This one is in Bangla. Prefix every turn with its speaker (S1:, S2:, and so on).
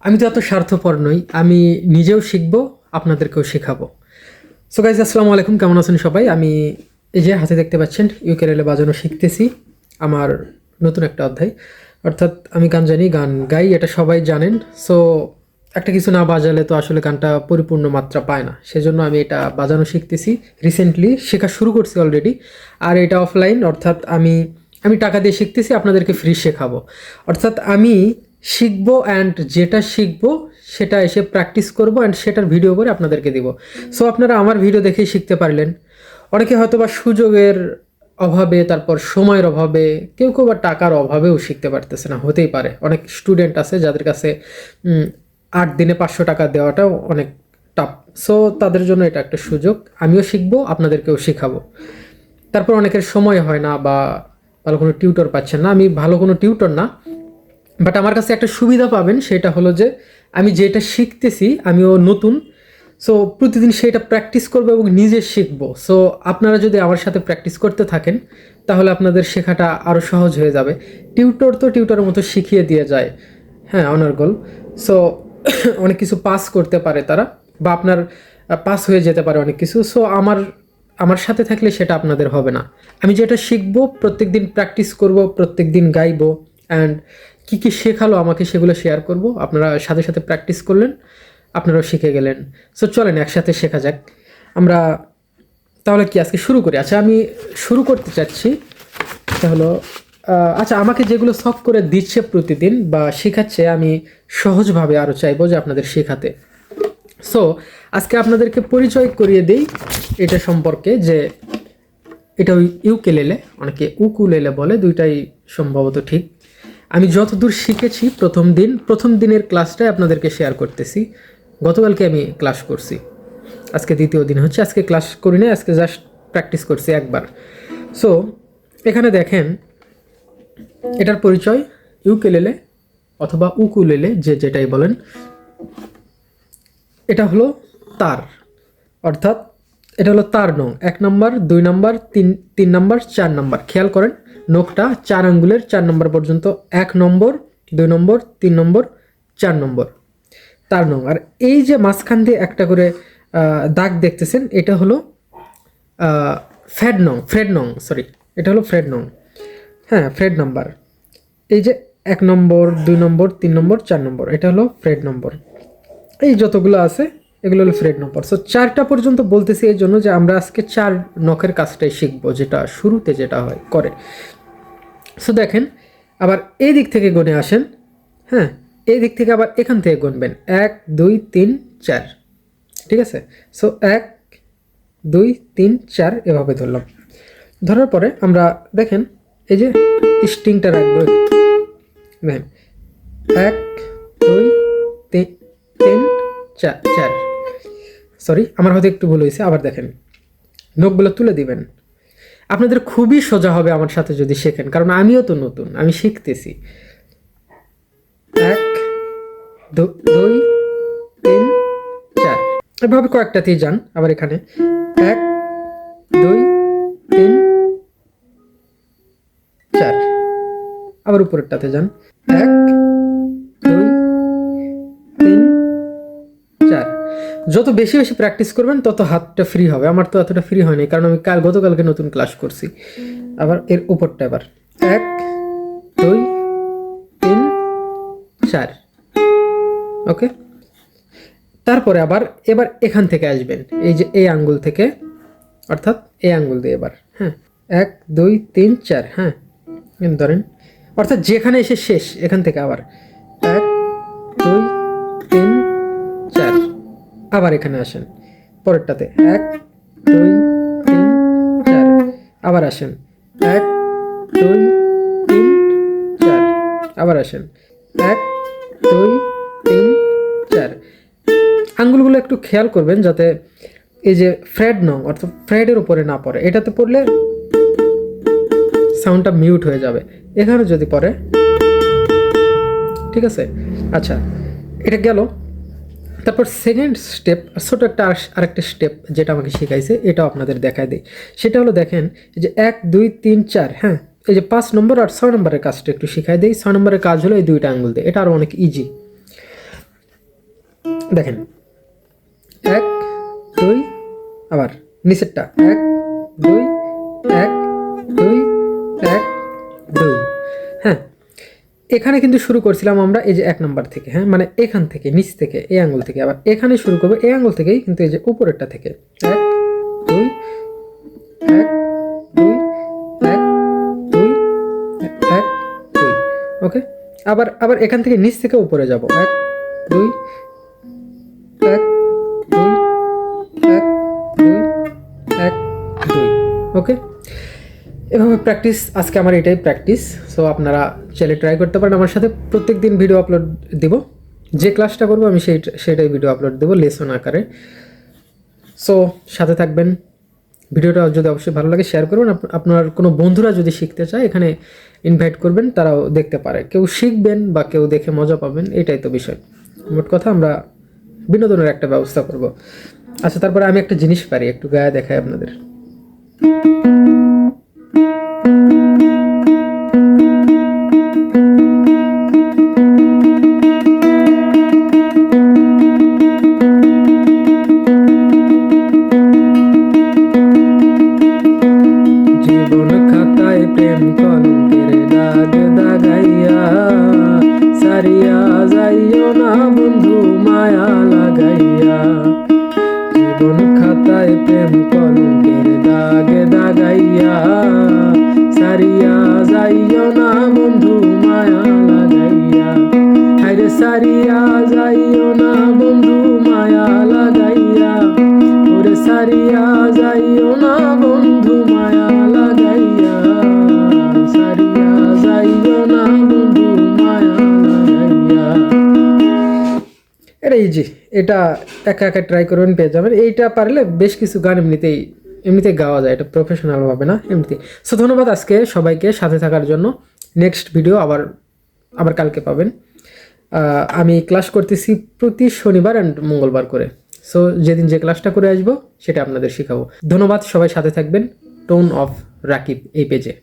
S1: আমি তো এত স্বার্থপর নই। আমি নিজেও শিখবো, আপনাদেরকেও শেখাবো। সো গাইজ, আসসালামু আলাইকুম। কেমন আছেন সবাই? আমি এই যে হাতে দেখতে পাচ্ছেন ইউকেলেলে বাজানো শিখতেছি। আমার নতুন একটা অধ্যায়, অর্থাৎ আমি গান জানি, গান গাই, এটা সবাই জানেন। সো একটা কিছু না বাজালে তো আসলে গানটা পরিপূর্ণ মাত্রা পায় না, সেজন্য আমি এটা বাজানো শিখতেছি। রিসেন্টলি শেখা শুরু করছি অলরেডি। আর এটা অফলাইন, অর্থাৎ আমি আমি টাকা দিয়ে শিখতেছি, আপনাদেরকে ফ্রি শেখাবো। অর্থাৎ আমি শিখবো অ্যান্ড যেটা শিখবো সেটা এসে প্র্যাকটিস করবো অ্যান্ড সেটার ভিডিও করে আপনাদেরকে দিব। সো আপনারা আমার ভিডিও দেখেই শিখতে পারলেন। অনেকে হয়তো বা সুযোগের অভাবে, তারপর সময়ের অভাবে, কেউ কেউ বা টাকার অভাবেও শিখতে পারতেছে না, হতেই পারে। অনেক স্টুডেন্ট আছে যাদের কাছে 8 দিনে 500 টাকা দেওয়াটাও অনেক টাফ। সো তাদের জন্য এটা একটা সুযোগ। আমিও শিখবো, আপনাদেরকেও শেখাবো। তারপর অনেকের সময় হয় না বা ভালো কোনো টিউটর পাচ্ছেন না। আমি ভালো কোনো টিউটর না, বাট আমার কাছে একটা সুবিধা পাবেন, সেটা হলো যে আমি যেটা শিখতেছি আমিও নতুন। সো প্রতিদিন সেটা প্র্যাকটিস করবো এবং নিজে শিখবো। সো আপনারা যদি আমার সাথে প্র্যাকটিস করতে থাকেন তাহলে আপনাদের শেখাটা আরও সহজ হয়ে যাবে। টিউটর তো টিউটরের মতো শিখিয়ে দিয়ে যায়, হ্যাঁ, অনার্গল। সো অনেক কিছু পাস করতে পারে তারা, বা আপনার পাস হয়ে যেতে পারে অনেক কিছু। সো আমার আমার সাথে থাকলে সেটা আপনাদের হবে না। আমি যেটা শিখবো প্রত্যেক দিন প্র্যাকটিস করব, প্রত্যেক দিন গাইবো, অ্যান্ড কী কী শেখালো আমাকে সেগুলো শেয়ার করব। আপনারা সাথে সাথে প্র্যাকটিস করলেন, আপনারাও শিখে গেলেন। সো চলেন একসাথে শেখা যাক আমরা। তাহলে কি আজকে শুরু করি? আচ্ছা, আমি শুরু করতে চাচ্ছি। এটা হলো আচ্ছা, আমাকে যেগুলো সলভ করে দিচ্ছে প্রতিদিন বা শেখাচ্ছে, আমি সহজভাবে আরও চাইবো যে আপনাদের শেখাতে। সো আজকে আপনাদেরকে পরিচয় করিয়ে দেই এটা সম্পর্কে, যে এটা ওই ইউকেলেলে, অনেকে উকুলেলে বলে, দুইটাই সম্ভবত ঠিক। আমি যতদূর শিখেছি প্রথম দিনের ক্লাসটাই আপনাদেরকে শেয়ার করতেছি। গতকালকে আমি ক্লাস করছি, আজকে দ্বিতীয় দিন হচ্ছে। আজকে ক্লাস করি না, আজকে জাস্ট প্র্যাকটিস করছি একবার। সো এখানে দেখেন, এটার পরিচয় ইউকেলেলে অথবা উকুলেলে, যে যেটাই বলেন। এটা হলো তার, অর্থাৎ এটা হলো তার নং 1 নম্বর, 2 নম্বর, 3 নম্বর, 4 নম্বর। খেয়াল করেন, নখটা 4 আঙ্গুলের 4 নম্বর পর্যন্ত। 1 নম্বর, 2 নম্বর, 3 নম্বর, 4 নম্বর তার নং। আর এই যে মাঝখান দিয়ে একটা করে দাগ দেখতেছেন, এটা হলো ফ্রেড নং, সরি, এটা হলো ফ্রেড নং, হ্যাঁ, ফ্রেড নাম্বার। এই যে 1 নম্বর, 2 নম্বর, 3 নম্বর, 4 নম্বর, এটা হলো ফ্রেড নম্বর। এই যতগুলো আছে এগুলো হলো ফ্রেড নম্বর। সো 4টা পর্যন্ত বলতেছি এই জন্য যে আমরা আজকে 4 নখের কাজটাই শিখবো, যেটা শুরুতে যেটা হয় করে। সো দেখেন, আবার এই দিক থেকে গুনে আসেন, হ্যাঁ, এই দিক থেকে আবার এখান থেকে গুনবেন 1 2 3 4, ঠিক আছে? সো 1 2 3 4 এভাবে ধরলাম। ধরার পরে আমরা দেখেন এই যে স্ট্রিংটা রাখবো, দেখেন 1 2 3 4, সরি, আমার হয়তো একটু ভুল হয়েছে। আবার দেখেন, নখগুলো তুলে দিবেন। আপনাদের খুবই সোজা হবে আমার সাথে যদি শেখেন, কারণ আমিও তো নতুন, আমি শিখতেছি। 1 2 3 4, এভাবে কয়েকটাতেই যান। আবার এখানে 1 2 3 4, আবার উপরেরটাতে যান 1 2 3 4। যত বেশি বেশি প্র্যাকটিস করবেন তত হাতটা ফ্রি হবে। আমার তো এতটা ফ্রি হয়নি, কারণ আমি গতকালকে নতুন ক্লাস করছি। আবার এর উপরটা এবার 1 2 3 4, ওকে। তারপরে এবার এখান থেকে আসবেন, এই যে এই আঙ্গুল থেকে, অর্থাৎ এই আঙ্গুল দিয়ে এবার, হ্যাঁ, 1 2 3 4, হ্যাঁ, ধরেন, অর্থাৎ যেখানে এসে শেষ এখান থেকে আবার 1 2 3 4, আবার এখানে আসেন পরেরটাতে 1 2 3 4, আবার আসেন 1 2 3 4, আবার আসেন 1 2 3 4। আঙ্গুলগুলো একটু খেয়াল করবেন যাতে এই যে ফ্রেড নং, অর্থাৎ ফ্রেডের উপরে না পড়ে। এটাতে পড়লে সাউন্ডটা মিউট হয়ে যাবে। এখানে যদি পড়ে, ঠিক আছে? আচ্ছা, এটা গেল। তারপর সেকেন্ড স্টেপ, ছোট একটা আরেকটা স্টেপ যেটা আমাকে শেখাইছে, এটাও আপনাদের দেখায় দিই। সেটা হলো দেখেন, এই যে 1 2 3 4, হ্যাঁ, এই যে 5 নম্বর আর 6 নম্বরের কাজটা একটু শেখাই দিই। 6 নম্বরের কাজ হলো এই দুইটা আঙ্গুল দিয়ে, এটা আরও অনেক ইজি। দেখেন 1 2 আবার নিচেরটা 1 2 1 2 1 2। হ্যাঁ, এখানে কিন্তু শুরু করছিলাম আমরা এই যে 1 নাম্বার থেকে, হ্যাঁ মানে এখান থেকে নিচ থেকে এই আঙ্গুল থেকে, আবার এখানে শুরু করবো এই আঙ্গুল থেকেই, কিন্তু এই যে উপরেরটা থেকে 1 2 1 2 1 2 1 2। ওকে, আবার আবার এখান থেকে নিচ থেকে উপরে যাব 1 2 1 2 1 2 1 2। ওকে, এভাবে প্র্যাকটিস, আজকে আমার এটাই প্র্যাকটিস। সো আপনারা চাইলে ট্রাই করতে পারেন আমার সাথে। প্রত্যেক দিন ভিডিও আপলোড দেব, যে ক্লাসটা করবো আমি সেটাই ভিডিও আপলোড দেবো লেসন আকারে। সো সাথে থাকবেন। ভিডিওটা যদি অবশ্যই ভালো লাগে শেয়ার করবেন। আপনার কোনো বন্ধুরা যদি শিখতে চায় এখানে ইনভাইট করবেন, তারাও দেখতে পারে। কেউ শিখবেন বা কেউ দেখে মজা পাবেন, এটাই তো বিষয়। মোট কথা আমরা বিনোদনের একটা ব্যবস্থা করব। আচ্ছা, তারপরে আমি একটা জিনিস পারি, একটু গায়ে দেখাই আপনাদের। জীবন খাতায় প্রেম কলঙ্কের দাগ দাগাইয়া, সারিয়া যাইও না বন্ধু মায়া লাগাইয়া। জীবন খাতায় প্রেম কলঙ্কের দাগ দাগাইয়া, সারিয়া যাইও না বন্ধু মায়া লাগাইয়া। হায়রে সারিয়া যাইও না বন্ধু মায়া লাগাইয়া, ওরে সারিয়া যাইও না বন্ধু মায়া লাগাইয়া, সারিয়া যাইও না বন্ধু মায়া লাগাইয়া। এটা ইজি, এটা একা একা ট্রাই করবেন, পেয়ে যাবেন। এইটা পারলে বেশ কিছু গান এমনিতেই গাওয়া যায়, এটা প্রফেশনাল ভাবে না, এমনিতেই। সো ধন্যবাদ আজকে সবাইকে সাথে থাকার জন্য। নেক্সট ভিডিও আবার কালকে পাবেন। আমি ক্লাস করতেছি প্রতি শনিবার অ্যান্ড মঙ্গলবার করে। সো যেদিন যে ক্লাসটা করে আসবো সেটা আপনাদের শেখাবো। ধন্যবাদ, সবাই সাথে থাকবেন। টোন অফ রাকিব এই পেজে।